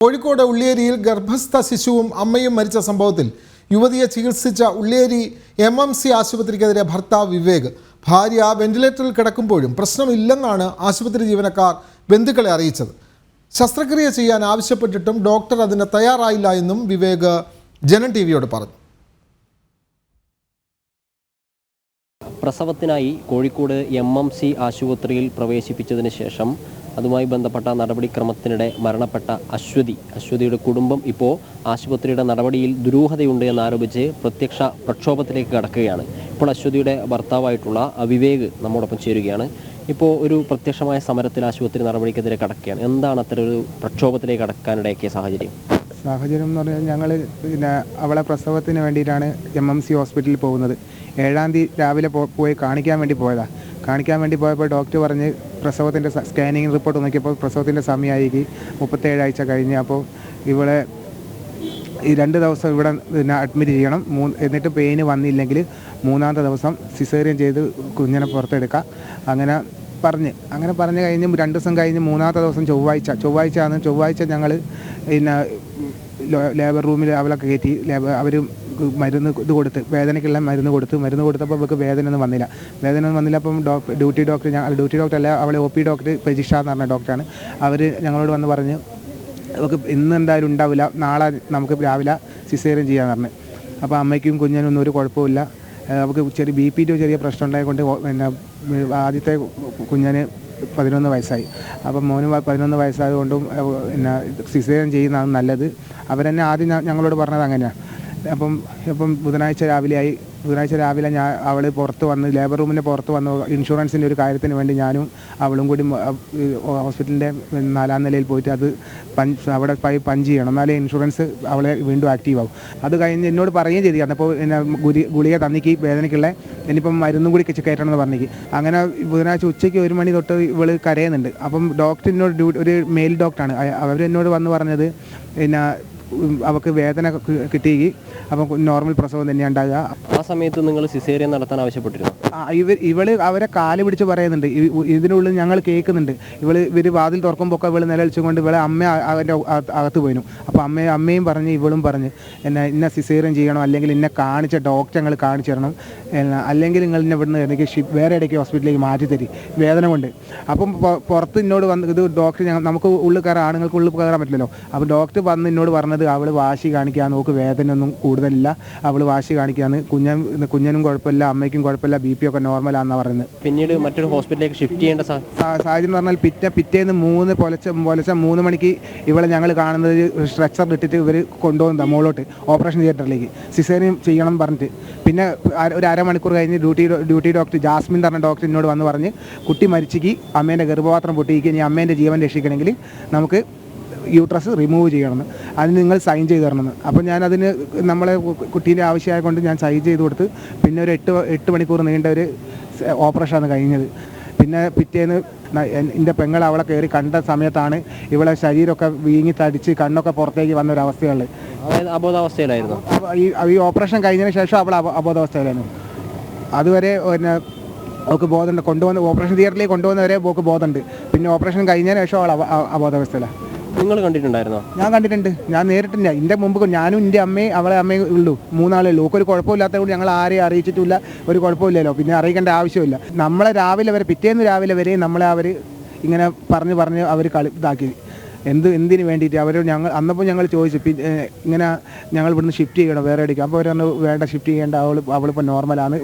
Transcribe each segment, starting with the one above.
കോഴിക്കോട് ഉള്ളിയേരിയിൽ ഗർഭസ്ഥ ശിശുവും അമ്മയും മരിച്ച സംഭവത്തിൽ യുവതിയെ ചികിത്സിച്ച ഉള്ളിയേരി MMC ആശുപത്രിക്കെതിരെ ഭർത്താവ് വിവേക്. ഭാര്യ വെന്റിലേറ്ററിൽ കിടക്കുമ്പോഴും പ്രശ്നമില്ലെന്നാണ് ആശുപത്രി ജീവനക്കാർ ബന്ധുക്കളെ അറിയിച്ചത്. ശസ്ത്രക്രിയ ചെയ്യാൻ ആവശ്യപ്പെട്ടിട്ടും ഡോക്ടർ അതിന് തയ്യാറായില്ല എന്നും വിവേക് ജനം ടിവിയോട് പറഞ്ഞു. പ്രസവത്തിനായി കോഴിക്കോട് MMC ആശുപത്രിയിൽ പ്രവേശിപ്പിച്ചതിന് ശേഷം അതുമായി ബന്ധപ്പെട്ട നടപടിക്രമത്തിനിടെ മരണപ്പെട്ട അശ്വതിയുടെ കുടുംബം ഇപ്പോൾ ആശുപത്രിയുടെ നടപടിയിൽ ദുരൂഹതയുണ്ട് എന്നാരോപിച്ച് പ്രത്യക്ഷ പ്രക്ഷോഭത്തിലേക്ക് കടക്കുകയാണ്. ഇപ്പോൾ അശ്വതിയുടെ ഭർത്താവായിട്ടുള്ള വിവേക് നമ്മോടൊപ്പം ചേരുകയാണ്. ഇപ്പോൾ ഒരു പ്രത്യക്ഷമായ സമരത്തിൽ ആശുപത്രി നടപടിക്കെതിരെ കടക്കുകയാണ്. എന്താണ് അത്തരമൊരു പ്രക്ഷോഭത്തിലേക്ക് കടക്കാനിടയാക്കിയ സാഹചര്യം എന്ന് പറഞ്ഞാൽ ഞങ്ങൾ അവളെ പ്രസവത്തിന് വേണ്ടിയിട്ടാണ് MMC ഹോസ്പിറ്റലിൽ പോകുന്നത്. 7-ാം തീയതി രാവിലെ പോയി കാണിക്കാൻ വേണ്ടി പോയതാണ്. കാണിക്കാൻ വേണ്ടി പോയപ്പോൾ ഡോക്ടർ പറഞ്ഞ് പ്രസവത്തിൻ്റെ സ്കാനിങ് റിപ്പോർട്ട് നോക്കിയപ്പോൾ പ്രസവത്തിൻ്റെ സമയമായി 37 ആഴ്ച കഴിഞ്ഞ്. അപ്പോൾ ഇവളെ ഈ 2 ദിവസം ഇവിടെ അഡ്മിറ്റ് ചെയ്യണം. എന്നിട്ട് പെയിന് വന്നില്ലെങ്കിൽ 3-ാമത്തെ ദിവസം സിസേറിയൻ ചെയ്ത് കുഞ്ഞിനെ പുറത്തെടുക്കാം. അങ്ങനെ പറഞ്ഞ് കഴിഞ്ഞ് 2 ദിവസം കഴിഞ്ഞ് 3-ാമത്തെ ദിവസം ചൊവ്വാഴ്ച ഞങ്ങൾ പിന്നെ ലേബർ റൂമിൽ അവളൊക്കെ കയറ്റി അവർ മരുന്ന് കൊടുത്ത് വേദനയ്ക്കുള്ള മരുന്ന് കൊടുത്തപ്പോൾ അവൾക്ക് വേദന ഒന്നും വന്നില്ല. അപ്പം ഡ്യൂട്ടി ഡോക്ടർ അല്ല, അവളെ OP ഡോക്ടർ പ്രജിഷ എന്ന് പറഞ്ഞ ഡോക്ടറാണ്. അവർ ഞങ്ങളോട് വന്ന് പറഞ്ഞ് അവൾക്ക് ഇന്ന് എന്തായാലും ഉണ്ടാവില്ല, നാളെ നമുക്ക് രാവിലെ സിസേറിയൻ ചെയ്യാന്ന് പറഞ്ഞു. അപ്പോൾ അമ്മയ്ക്കും കുഞ്ഞിനൊന്നും ഒരു കുഴപ്പമില്ല. അവൾക്ക് ചെറിയ പ്രശ്നം ഉണ്ടായതുകൊണ്ട് പിന്നെ ആദ്യത്തെ കുഞ്ഞിന് 11 വയസ്സായി. അപ്പം മോന് 11 വയസ്സായതുകൊണ്ടും പിന്നെ സിസേറിയൻ ചെയ്യുന്നതാണ് നല്ലത്. അവരെന്നെ ആദ്യം ഞങ്ങളോട് പറഞ്ഞത് അങ്ങനെയാണ്. അപ്പം ബുധനാഴ്ച രാവിലെ അവൾ പുറത്ത് വന്ന് ലേബർ റൂമിൻ്റെ പുറത്ത് വന്ന് ഇൻഷുറൻസിൻ്റെ ഒരു കാര്യത്തിന് വേണ്ടി ഞാനും അവളും കൂടി ഹോസ്പിറ്റലിൻ്റെ 4-ാം നിലയിൽ പോയിട്ട് അത് അവിടെ പഞ്ച് ചെയ്യണം, എന്നാലേ ഇൻഷുറൻസ് അവളെ വീണ്ടും ആക്റ്റീവ് ആവും. അത് കഴിഞ്ഞ് എന്നോട് പറയുകയും ചെയ്തിരുന്നു. അപ്പോൾ എന്നെ ഗുളിക തന്നിക്ക് വേദനയ്ക്കുള്ള ഇനിയിപ്പം മരുന്നും കൂടി കയറ്റണം എന്ന് പറഞ്ഞേക്ക്. അങ്ങനെ ബുധനാഴ്ച ഉച്ചയ്ക്ക് 1 മണി തൊട്ട് ഇവൾ കരയുന്നുണ്ട്. അപ്പം ഡോക്ടർ എന്നോട് ഒരു മെയിൽ ഡോക്ടറാണ്, അവരെന്നോട് വന്ന് പറഞ്ഞത് പിന്നെ അവൾക്ക് വേദന കിട്ടിയെങ്കിൽ അപ്പം നോർമൽ പ്രസവം തന്നെയാണ് ഉണ്ടാകുക. ആ സമയത്ത് നിങ്ങൾ സിസേറിയൻ നടത്താൻ ആവശ്യപ്പെട്ടിരുന്നു? ഇവള് അവരെ കാല് പിടിച്ച് പറയുന്നുണ്ട്. ഇതിനുള്ളിൽ ഞങ്ങൾ കേൾക്കുന്നുണ്ട്. ഇവർ വാതിൽ തുറക്കുമ്പോൾ ഇവള് നിലവിളിച്ചുകൊണ്ട് ഇവളെ അമ്മ അവൻ്റെ അകത്ത് പോയിരുന്നു. അപ്പോൾ അമ്മയും പറഞ്ഞ് ഇവളും പറഞ്ഞ് ഇന്ന സിസേറിയൻ ചെയ്യണം, അല്ലെങ്കിൽ ഇന്നെ കാണിച്ച ഡോക്ടർ ഞങ്ങൾ കാണിച്ചു തരണം, അല്ലെങ്കിൽ നിങ്ങൾ ഇന്നെ ഇവിടുന്ന് എനിക്ക് വേറെ ഇടയ്ക്ക് ഹോസ്പിറ്റലിലേക്ക് മാറ്റി തരും വേദന കൊണ്ട്. അപ്പം പുറത്ത് എന്നോട് വന്ന് ഇത് ഡോക്ടർ നമുക്ക് ഉള്ളിൽ കയറാൻ, ആണുങ്ങൾക്ക് ഉള്ളിൽ കയറാൻ പറ്റില്ലല്ലോ. അപ്പോൾ ഡോക്ടർ വന്ന് എന്നോട് പറഞ്ഞത് അവൾ വാശി കാണിക്കാൻ നോക്ക്, വേദനയൊന്നും കൂടുതലില്ല, അവൾ വാശി കാണിക്കാന്ന്, കുഞ്ഞിനും കുഴപ്പമില്ല, അമ്മയ്ക്കും കുഴപ്പമില്ല, BP ഒക്കെ നോർമലാണെന്നാണ് പറയുന്നത്. പിന്നീട് മറ്റൊരു ഹോസ്പിറ്റലിലേക്ക് ഷിഫ്റ്റ് ചെയ്യേണ്ട സാഹചര്യം എന്ന് പറഞ്ഞാൽ പിറ്റേന്ന് 3 മണിക്ക് ഇവളെ ഞങ്ങൾ കാണുന്നത് സ്ട്രെച്ചർ ഇട്ടിട്ട് ഇവർ കൊണ്ടുപോകുന്നതാണ് മുകളിലോട്ട് ഓപ്പറേഷൻ തിയേറ്ററിലേക്ക് സിസേറിയൻ ചെയ്യണം പറഞ്ഞിട്ട്. പിന്നെ ഒരു അരമണിക്കൂർ കഴിഞ്ഞ് ഡ്യൂട്ടി ഡോക്ടർ ജാസ്മിൻ എന്ന് പറഞ്ഞ ഡോക്ടർ എന്നോട് വന്ന് പറഞ്ഞ് കുട്ടി മരിച്ചിക്ക് അമ്മേൻ്റെ ഗർഭപാത്രം പൊട്ടിക്ക്, ഇനി അമ്മേൻ്റെ ജീവൻ രക്ഷിക്കണമെങ്കിൽ നമുക്ക് യൂട്രസ് റിമൂവ് ചെയ്യണമെന്ന്, അതിന് നിങ്ങൾ സൈൻ ചെയ്ത് തരണമെന്ന്. അപ്പോൾ ഞാനതിന് നമ്മളെ കുട്ടീൻ്റെ ആവശ്യമായ കൊണ്ട് ഞാൻ സൈൻ ചെയ്ത് കൊടുത്ത്. പിന്നെ ഒരു 8 മണിക്കൂർ നീണ്ട ഒരു ഓപ്പറേഷനാണ് കഴിഞ്ഞത്. പിന്നെ പിറ്റേന്ന് എൻ്റെ പെങ്ങൾ അവളെ കയറി കണ്ട സമയത്താണ് ഇവളെ ശരീരമൊക്കെ വീങ്ങി തടിച്ച് കണ്ണൊക്കെ പുറത്തേക്ക് വന്നൊരവസ്ഥയുള്ളത്. അതായത് അബോധാവസ്ഥയിലായിരുന്നു. ഈ ഓപ്പറേഷൻ കഴിഞ്ഞതിന് ശേഷം അവൾ അബോധാവസ്ഥയിലായിരുന്നു. അതുവരെ പിന്നെ അവൾക്ക് ബോധമുണ്ട്. ഓപ്പറേഷൻ തിയേറ്ററിലേക്ക് കൊണ്ടുപോകുന്നവരെ അവൾക്ക് ബോധമുണ്ട്. പിന്നെ ഓപ്പറേഷൻ കഴിഞ്ഞതിന് ശേഷം അവൾ അബോധാവസ്ഥയിലാണ്. നിങ്ങൾ കണ്ടിട്ടുണ്ടായിരുന്നോ? ഞാൻ കണ്ടിട്ടുണ്ട്. ഞാൻ നേരിട്ടില്ല. എൻ്റെ മുമ്പ് ഞാനും എൻ്റെ അമ്മയും അവളെ അമ്മയും ഉള്ളൂ, 3 ആളേ ഉള്ളൂ. ഒരു കുഴപ്പമില്ലാത്തതുകൊണ്ട് ഞങ്ങൾ ആരെയും അറിയിച്ചിട്ടില്ല, ഒരു കുഴപ്പമില്ലല്ലോ, പിന്നെ അറിയിക്കേണ്ട ആവശ്യമില്ല. നമ്മളെ പിറ്റേന്ന് രാവിലെ വരെ നമ്മളെ അവർ ഇങ്ങനെ പറഞ്ഞ് അവർ ഇതാക്കി. എന്തിനു വേണ്ടിയിട്ട് അന്നപ്പോൾ ഞങ്ങൾ ചോദിച്ചു ഇങ്ങനെ ഞങ്ങൾ ഇവിടുന്ന് ഷിഫ്റ്റ് ചെയ്യണം വേറെ ഇടയ്ക്ക്. അപ്പോൾ അവർ വേണ്ട, ഷിഫ്റ്റ് ചെയ്യേണ്ട, അവളിപ്പോൾ നോർമലാണ്,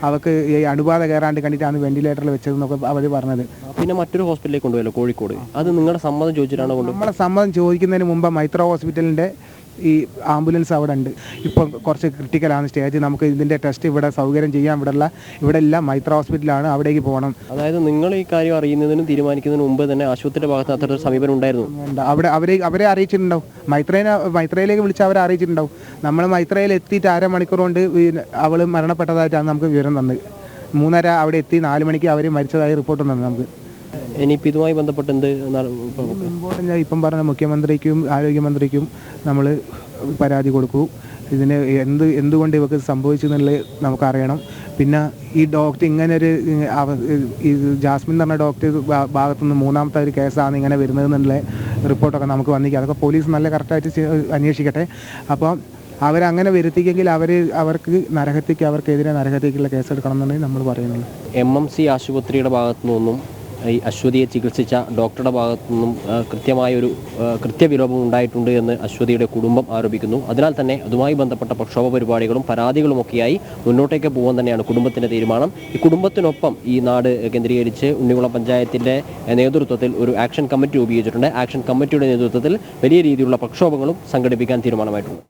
അവൾക്ക് ഈ അണുബാധ കയറാണ്ട് കണ്ടിട്ടാണ് വെന്റിലേറ്ററിൽ വെച്ചതെന്നൊക്കെ അവർ പറഞ്ഞത്. പിന്നെ മറ്റൊരു ഹോസ്പിറ്റലിലേക്ക് കൊണ്ടുപോയല്ലോ കോഴിക്കോട്, അത് നിങ്ങളുടെ സമ്മതം ചോദിച്ചിട്ടാണ് നമ്മളെ സമ്മതം ചോദിക്കുന്നതിന് മുമ്പ് മൈത്ര ഹോസ്പിറ്റലിൻ്റെ ഈ ആംബുലൻസ് അവിടെ ഉണ്ട്. ഇപ്പം കുറച്ച് ക്രിട്ടിക്കലാണ് സ്റ്റേജ്. നമുക്ക് ഇതിൻ്റെ ടെസ്റ്റ് ഇവിടെ സൗകര്യം ചെയ്യാൻ ഇവിടെ എല്ലാം മൈത്ര ഹോസ്പിറ്റലാണ്, അവിടേക്ക് പോകണം. അതായത് നിങ്ങൾ ഈ കാര്യം അറിയുന്നതിനും തീരുമാനിക്കുന്നതിന് മുമ്പ് തന്നെ ആശുപത്രിയുടെ ഭാഗത്ത് അത്തരത്തിൽ സമീപനം ഉണ്ടായിരുന്നു? അവരെ അറിയിച്ചിട്ടുണ്ടാവും. മൈത്രയിലേക്ക് വിളിച്ച് അവരെ അറിയിച്ചിട്ടുണ്ടാവും. നമ്മൾ മൈത്രയിൽ എത്തിയിട്ട് അരമണിക്കൂർ കൊണ്ട് അവൾ മരണപ്പെട്ടതായിട്ടാണ് നമുക്ക് വിവരം തന്നത്. 3:30 അവിടെ എത്തി, 4 മണിക്ക് അവർ മരിച്ചതായി റിപ്പോർട്ട് തന്നത് നമുക്ക്. ഇനിയിപ്പോൾ ഇതുമായി ബന്ധപ്പെട്ട് ഇപ്പം പറഞ്ഞ മുഖ്യമന്ത്രിക്കും ആരോഗ്യമന്ത്രിക്കും നമ്മൾ പരാതി കൊടുക്കൂ. ഇതിന് എന്തുകൊണ്ട് ഇവർക്ക് സംഭവിച്ചു എന്നുള്ളത് നമുക്കറിയണം. പിന്നെ ഈ ഡോക്ടർ ഇങ്ങനൊരു ജാസ്മിൻ എന്ന് പറഞ്ഞ ഡോക്ടർ ഭാഗത്തുനിന്ന് 3-ാമത്തെ ഒരു കേസാണ് ഇങ്ങനെ വരുന്നതെന്നുള്ള റിപ്പോർട്ടൊക്കെ നമുക്ക് വന്നിരിക്കുക. അതൊക്കെ പോലീസ് നല്ല കറക്റ്റായിട്ട് അന്വേഷിക്കട്ടെ. അപ്പോൾ അവരങ്ങനെ വരുത്തിക്കെങ്കിൽ അവർക്കെതിരെ നരഹത്യക്കുള്ള കേസെടുക്കണം എന്നാണ് നമ്മൾ പറയുന്നത്. MMC ആശുപത്രിയുടെ ഭാഗത്തു നിന്നും ഈ അശ്വതിയെ ചികിത്സിച്ച ഡോക്ടറുടെ ഭാഗത്തു നിന്നും കൃത്യമായൊരു കൃത്യവിലോപം ഉണ്ടായിട്ടുണ്ട് എന്ന് അശ്വതിയുടെ കുടുംബം ആരോപിക്കുന്നു. അതിനാൽ തന്നെ അതുമായി ബന്ധപ്പെട്ട പ്രക്ഷോഭ പരിപാടികളും പരാതികളുമൊക്കെയായി മുന്നോട്ടേക്ക് പോകാൻ തന്നെയാണ് കുടുംബത്തിൻ്റെ തീരുമാനം. ഈ കുടുംബത്തിനൊപ്പം ഈ നാട് കേന്ദ്രീകരിച്ച് ഉണ്ണികുളം പഞ്ചായത്തിൻ്റെ നേതൃത്വത്തിൽ ഒരു ആക്ഷൻ കമ്മിറ്റി രൂപീകരിച്ചിട്ടുണ്ട്. ആക്ഷൻ കമ്മിറ്റിയുടെ നേതൃത്വത്തിൽ വലിയ രീതിയിലുള്ള പ്രക്ഷോഭങ്ങളും സംഘടിപ്പിക്കാൻ തീരുമാനമായിട്ടുണ്ട്.